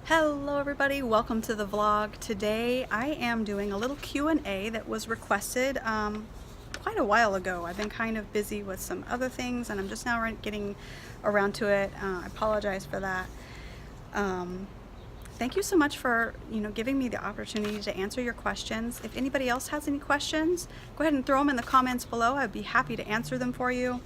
Hello everybody, welcome to the vlog. Today I am doing a little Q&A that was requested quite a while ago. I've been kind of busy with some other things and I'm just now getting around to it. I apologize for that. Thank you so much for giving me the opportunity to answer your questions. If anybody else has any questions, go ahead and throw them in the comments below. I'd be happy to answer them for you.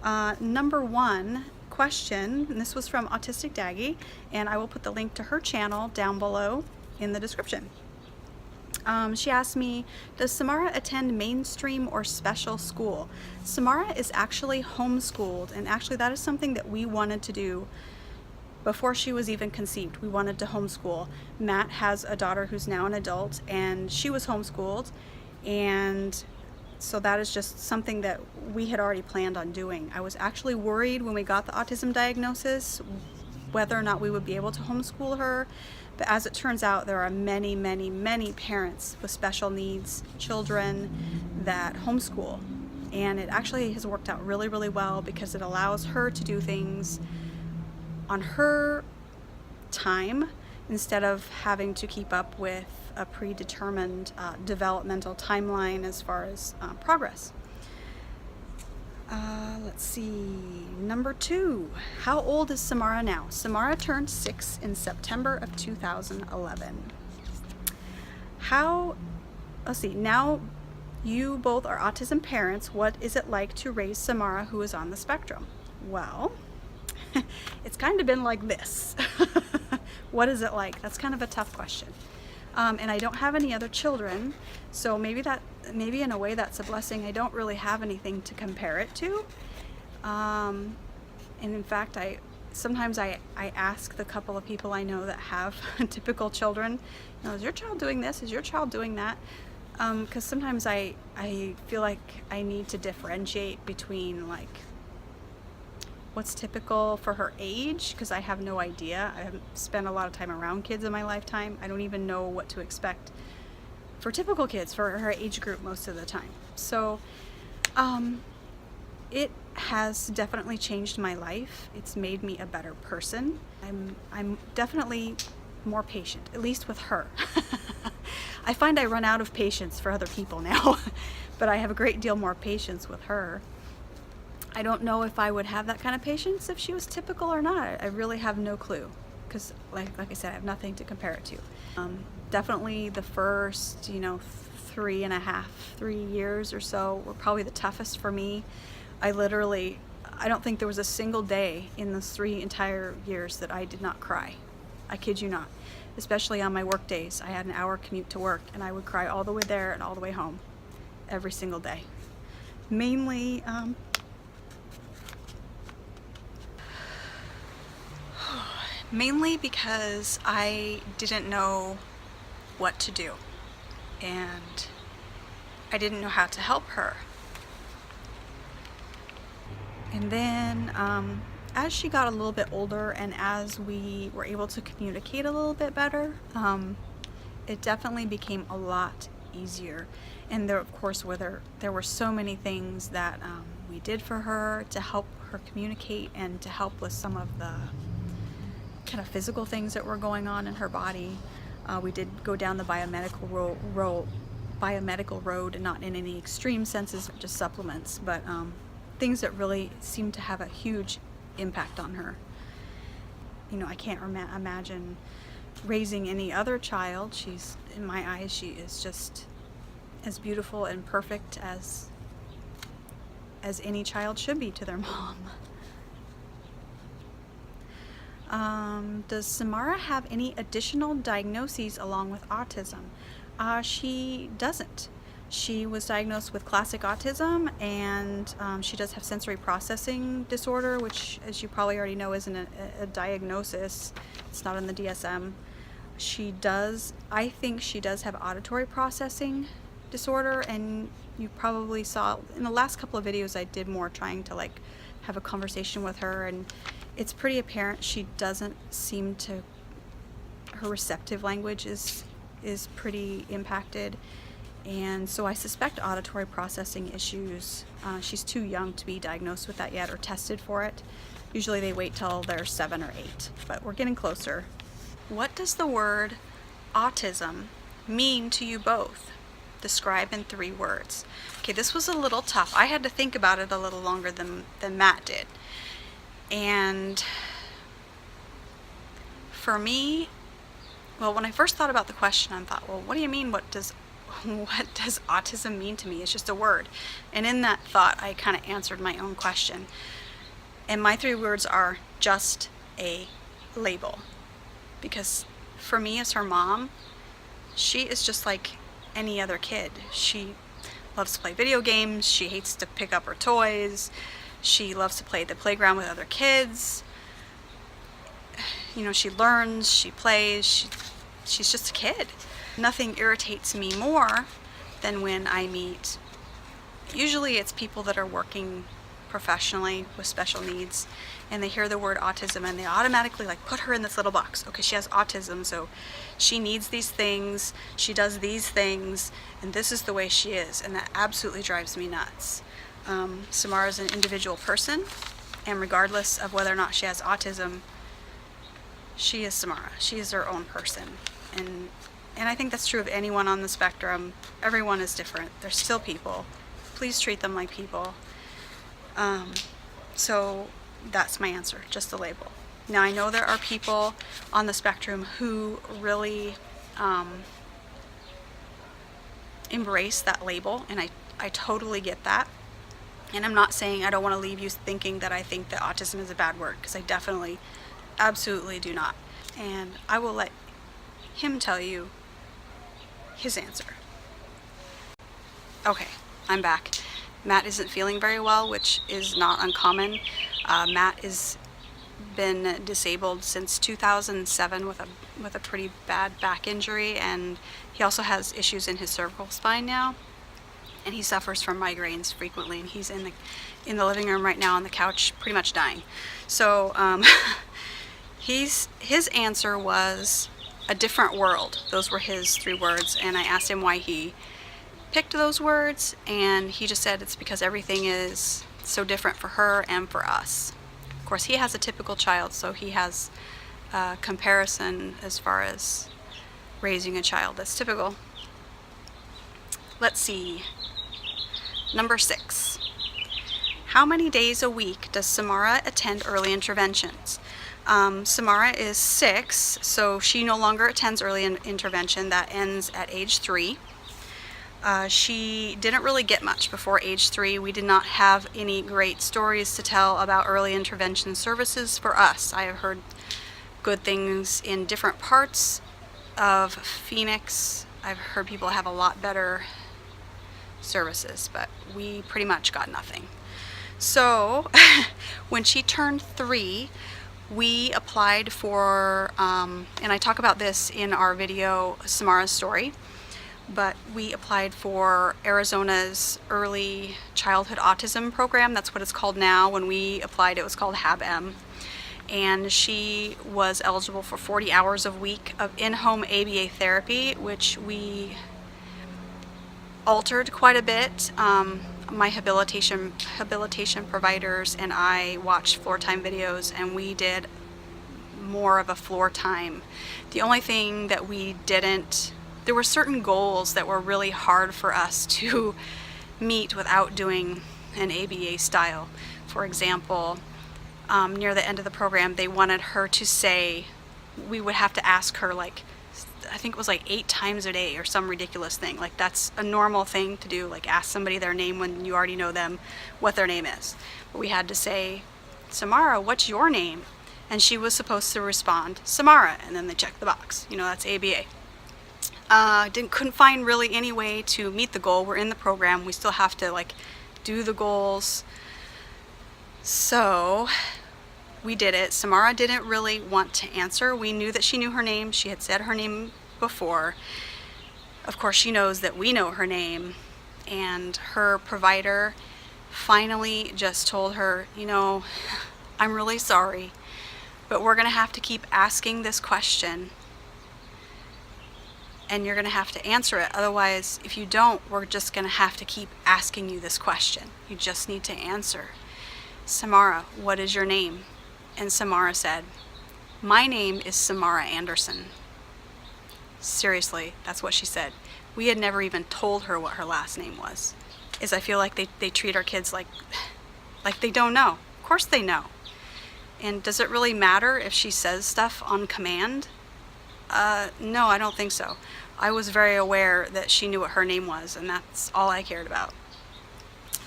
Number one question, and this was from Autistic Daggie, and I will put the link to her channel down below in the description. She asked me, does Samara attend mainstream or special school? Samara is actually homeschooled, and actually that is something that we wanted to do before she was even conceived. We wanted to homeschool. Matt has a daughter who's now an adult, and she was homeschooled, and so that is just something that we had already planned on doing. I was actually worried when we got the autism diagnosis whether or not we would be able to homeschool her, but as it turns out, there are many, many, many parents with special needs children that homeschool, and it actually has worked out really, really well because it allows her to do things on her time instead of having to keep up with a predetermined developmental timeline as far as progress. Let's see, number two, how old is Samara now? Samara turned 6 in September of 2011. Let's see, now you both are autism parents. What is it like to raise Samara, who is on the spectrum? Well, it's kind of been like this. What is it like? That's kind of a tough question. And I don't have any other children, so maybe in a way that's a blessing. I don't really have anything to compare it to. And in fact, sometimes I ask the couple of people I know that have typical children, is your child doing this? Is your child doing that? Because sometimes I feel like I need to differentiate between what's typical for her age, because I have no idea. I haven't spent a lot of time around kids in my lifetime. I don't even know what to expect for typical kids for her age group most of the time. So it has definitely changed my life. It's made me a better person. I'm definitely more patient, at least with her. I find I run out of patience for other people now, but I have a great deal more patience with her. I don't know if I would have that kind of patience if she was typical or not. I really have no clue, because like I said, I have nothing to compare it to. Definitely the first 3 years or so were probably the toughest for me. I don't think there was a single day in those 3 entire years that I did not cry. I kid you not. Especially on my work days. I had an hour commute to work and I would cry all the way there and all the way home every single day. Mainly because I didn't know what to do and I didn't know how to help her. And then as she got a little bit older and as we were able to communicate a little bit better, it definitely became a lot easier. And there, of course, there were so many things that we did for her to help her communicate and to help with some of the kind of physical things that were going on in her body. We did go down the biomedical road, and not in any extreme senses, just supplements, but things that really seemed to have a huge impact on her. I can't imagine raising any other child. In my eyes, she is just as beautiful and perfect as any child should be to their mom. Does Samara have any additional diagnoses along with autism? She doesn't. She was diagnosed with classic autism, and she does have sensory processing disorder, which, as you probably already know, isn't a diagnosis. It's not in the DSM. I think she does have auditory processing disorder, and you probably saw in the last couple of videos I did more trying to have a conversation with her, and it's pretty apparent she doesn't seem to, her receptive language is pretty impacted, and so I suspect auditory processing issues. She's too young to be diagnosed with that yet or tested for it. Usually they wait till they're 7 or 8, but we're getting closer. What does the word autism mean to you both? Describe in 3 words. Okay, this was a little tough. I had to think about it a little longer than Matt did. And for me, well, when I first thought about the question, I thought, well, what do you mean, what does autism mean to me? It's just a word. And in that thought, I kind of answered my own question. And my 3 words are just a label. Because for me, as her mom, she is just like any other kid. She loves to play video games. She hates to pick up her toys. She loves to play at the playground with other kids. You know, she learns, she plays, she's just a kid. Nothing irritates me more than when I meet, usually it's people that are working professionally with special needs, and they hear the word autism and they automatically like put her in this little box. Okay, she has autism, so she needs these things, she does these things, and this is the way she is, and that absolutely drives me nuts. Samara is an individual person, and regardless of whether or not she has autism, she is Samara. She is her own person, and I think that's true of anyone on the spectrum. Everyone is different. They're still people. Please treat them like people. So that's my answer, just a label. Now, I know there are people on the spectrum who really embrace that label, and I totally get that. And I'm not saying, I don't want to leave you thinking that I think that autism is a bad word, because I definitely, absolutely do not. And I will let him tell you his answer. Okay, I'm back. Matt isn't feeling very well, which is not uncommon. Matt has been disabled since 2007 with a pretty bad back injury, and he also has issues in his cervical spine now, and he suffers from migraines frequently, and he's in the living room right now on the couch pretty much dying. So his answer was a different world. Those were his 3 words, and I asked him why he picked those words, and he just said it's because everything is so different for her and for us. Of course, he has a typical child, so he has a comparison as far as raising a child that's typical. Let's see. Number 6. How many days a week does Samara attend early interventions? Samara is 6, so she no longer attends early intervention. That ends at age 3. She didn't really get much before age 3. We did not have any great stories to tell about early intervention services for us. I have heard good things in different parts of Phoenix. I've heard people have a lot better services, but we pretty much got nothing. So when she turned 3, we applied for, and I talk about this in our video, Samara's Story, but we applied for Arizona's Early Childhood Autism Program. That's what it's called now. When we applied, it was called HAB-M. And she was eligible for 40 hours a week of in-home ABA therapy, which we altered quite a bit. My habilitation providers and I watched floor time videos, and we did more of a floor time. The only thing that we didn't, there were certain goals that were really hard for us to meet without doing an ABA style. For example, near the end of the program, they wanted her to say, we would have to ask her, like, I think it was like 8 times a day or some ridiculous thing. Like, that's a normal thing to do, like ask somebody their name when you already know them, what their name is. But we had to say, Samara, what's your name? And she was supposed to respond, Samara, and then they checked the box. You know, that's ABA. Couldn't find really any way to meet the goal. We're in the program. We still have to like do the goals. So we did it. Samara didn't really want to answer. We knew that she knew her name. She had said her name before. Of course, she knows that we know her name. And her provider finally just told her, you know, I'm really sorry, but we're going to have to keep asking this question. And you're going to have to answer it. Otherwise, if you don't, we're just going to have to keep asking you this question. You just need to answer. Samara, what is your name? And Samara said, My name is Samara Anderson. Seriously, that's what she said. We had never even told her what her last name was. I feel like they treat our kids like they don't know. Of course they know. And does it really matter if she says stuff on command? No, I don't think so. I was very aware that she knew what her name was, and that's all I cared about.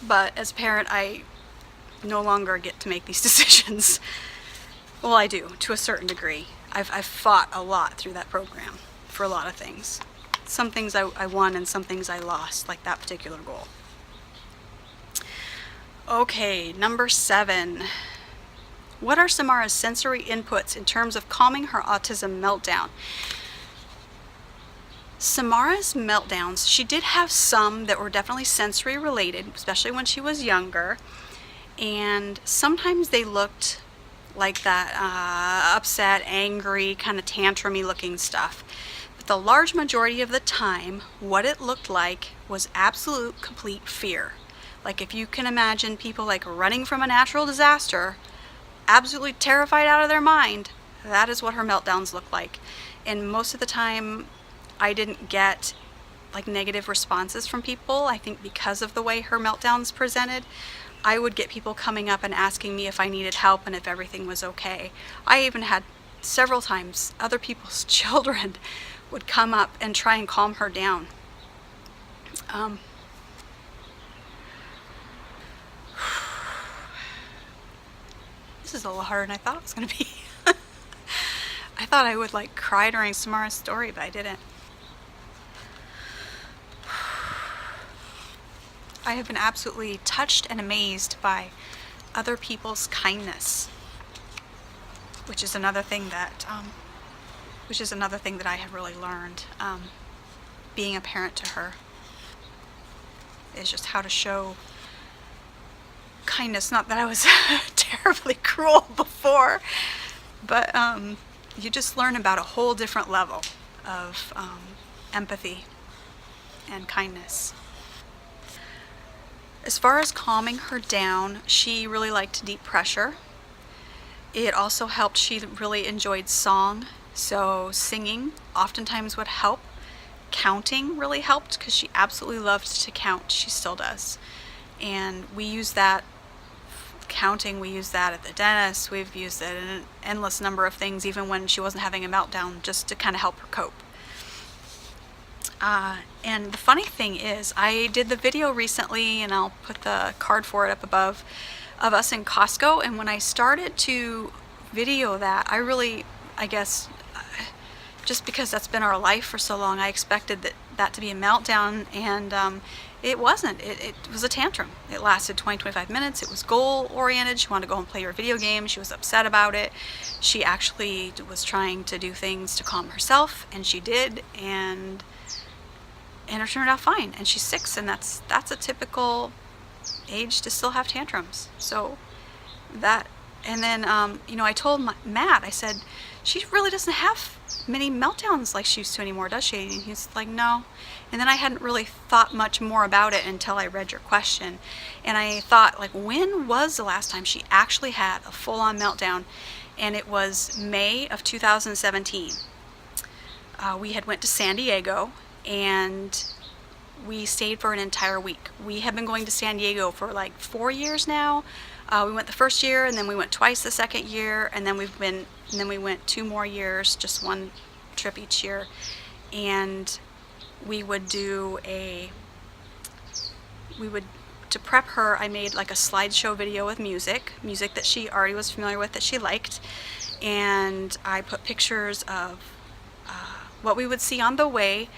But as a parent, I no longer get to make these decisions. Well, I do, to a certain degree. I've fought a lot through that program for a lot of things. Some things I won and some things I lost, like that particular goal. Okay, number 7. What are Samara's sensory inputs in terms of calming her autism meltdown? Samara's meltdowns, she did have some that were definitely sensory related, especially when she was younger. And sometimes they looked like that upset, angry, kind of tantrumy looking stuff. But the large majority of the time, what it looked like was absolute complete fear. Like if you can imagine people like running from a natural disaster, absolutely terrified out of their mind, that is what her meltdowns look like. And most of the time I didn't get like negative responses from people. I think because of the way her meltdowns presented, I would get people coming up and asking me if I needed help and if everything was okay. I even had several times other people's children would come up and try and calm her down. This is a little harder than I thought it was going to be. I thought I would like cry during Samara's story, but I didn't. I have been absolutely touched and amazed by other people's kindness, which is another thing that I have really learned. Being a parent to her is just how to show kindness. Not that I was terribly cruel before, but you just learn about a whole different level of empathy and kindness. As far as calming her down, she really liked deep pressure. It also helped. She really enjoyed song, so singing oftentimes would help. Counting really helped because she absolutely loved to count. She still does. And we use that counting, we use that at the dentist. We've used it in an endless number of things, even when she wasn't having a meltdown, just to kind of help her cope. And the funny thing is, I did the video recently, and I'll put the card for it up above, of us in Costco. And when I started to video that, I guess, just because that's been our life for so long, I expected that to be a meltdown, and it wasn't. It was a tantrum. It lasted 20-25 minutes. It was goal-oriented. She wanted to go and play her video game. She was upset about it. She actually was trying to do things to calm herself, and she did, and it turned out fine. And she's 6, and that's a typical age to still have tantrums. So that, and then I told Matt, I said, she really doesn't have many meltdowns like she used to anymore, does she? And he's like, no. And then I hadn't really thought much more about it until I read your question. And I thought, like, when was the last time she actually had a full-on meltdown? And it was May of 2017. We had went to San Diego, and we stayed for an entire week. We have been going to San Diego for like 4 years now. We went the first year, and then we went twice the second year, and then we went 2 more years, just one trip each year. And we would to prep her, I made like a slideshow video with music that she already was familiar with, that she liked, and I put pictures of what we would see on the way,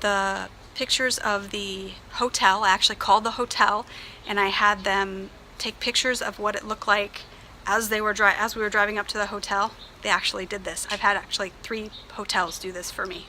the pictures of the hotel. I actually called the hotel, and I had them take pictures of what it looked like as we were driving up to the hotel. They actually did this. I've had actually 3 hotels do this for me.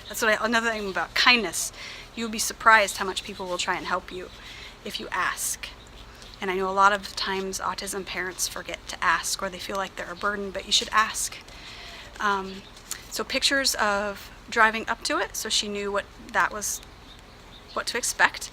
That's another thing about kindness. You'll be surprised how much people will try and help you if you ask. And I know a lot of times autism parents forget to ask, or they feel like they're a burden, but you should ask. So pictures of driving up to it, so she knew what to expect,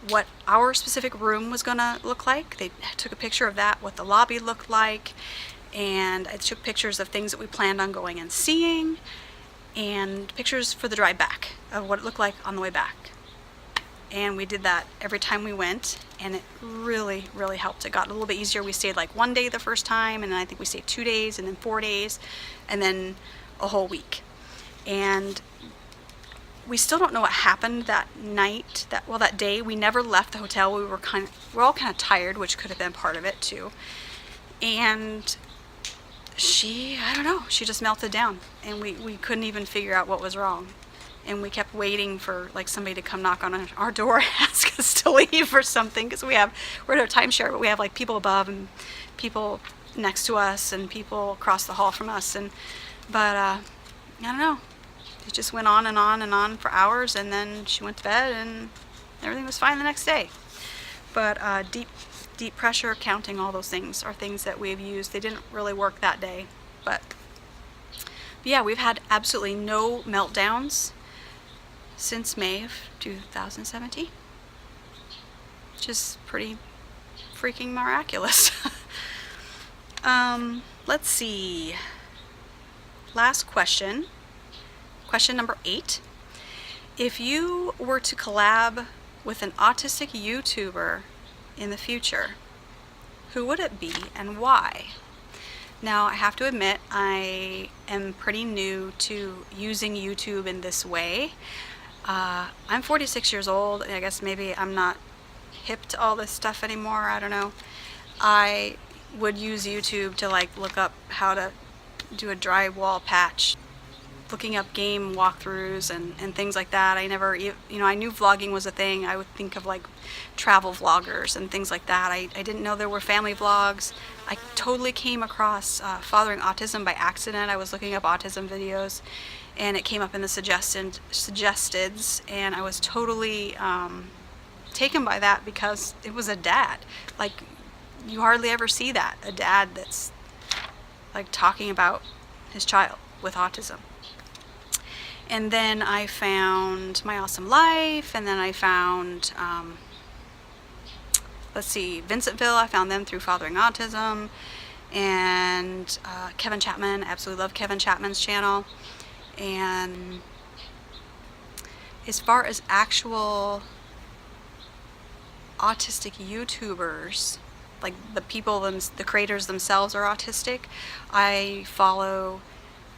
what our specific room was gonna look like. They took a picture of that, what the lobby looked like, and I took pictures of things that we planned on going and seeing, and pictures for the drive back of what it looked like on the way back. And we did that every time we went, and it really, really helped. It got a little bit easier. We stayed like 1 day the first time, and then I think we stayed 2 days, and then 4 days, and then a whole week. And we still don't know what happened that night, that day. We never left the hotel. We're all kind of tired, which could have been part of it too. And I don't know, she just melted down, and we couldn't even figure out what was wrong. And we kept waiting for like somebody to come knock on our door and ask us to leave or something, because we're at a timeshare, but we have like people above and people next to us and people across the hall from us, but I don't know, it just went on and on and on for hours, and then she went to bed and everything was fine the next day. But deep pressure, counting, all those things are things that we've used. They didn't really work that day, but yeah, we've had absolutely no meltdowns since May of 2017, which is pretty freaking miraculous. Let's see. Last question. Question number 8. If you were to collab with an autistic YouTuber in the future, who would it be and why? Now, I have to admit, I am pretty new to using YouTube in this way. I'm 46 years old, and I guess maybe I'm not hip to all this stuff anymore. I don't know. I would use YouTube to like look up how to do a drywall patch, looking up game walkthroughs and things like that. I never, I knew vlogging was a thing. I would think of like travel vloggers and things like that. I didn't know there were family vlogs. I totally came across Fathering Autism by accident. I was looking up autism videos, and it came up in the suggesteds, and I was totally taken by that, because it was a dad. Like, you hardly ever see that, a dad that's like talking about his child with autism. And then I found My Autism Life, and then I found Vincentville. I found them through Fathering Autism, and Kevin Chapman. I absolutely love Kevin Chapman's channel. And as far as actual autistic YouTubers, like the creators themselves are autistic, I follow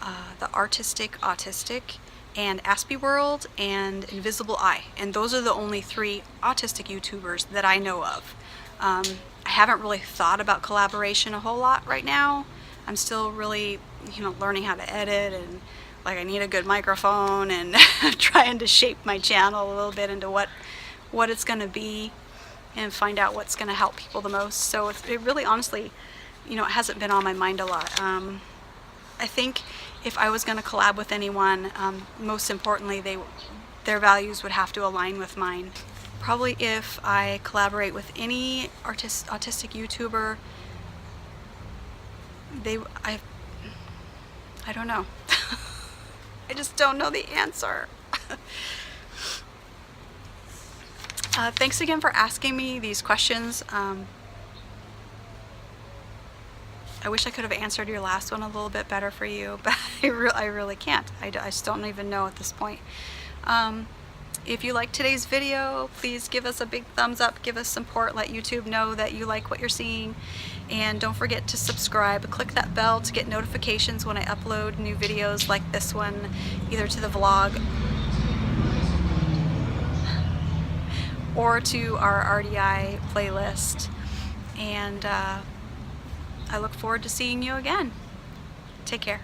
the Autistic and Aspie World and Invisible Eye, and those are the only 3 autistic YouTubers that I know of. I haven't really thought about collaboration a whole lot right now. I'm still really, learning how to edit, and like I need a good microphone, and trying to shape my channel a little bit into what it's going to be, and find out what's going to help people the most. So it really, honestly, it hasn't been on my mind a lot. I think if I was going to collab with anyone, most importantly, their values would have to align with mine. Probably if I collaborate with any autistic YouTuber, I don't know. I just don't know the answer. Thanks again for asking me these questions. I wish I could have answered your last one a little bit better for you, but I really can't. I just don't even know at this point. If you like today's video, please give us a big thumbs up, give us support, let YouTube know that you like what you're seeing, and don't forget to subscribe. Click that bell to get notifications when I upload new videos like this one, either to the vlog or to our RDI playlist. And I look forward to seeing you again. Take care.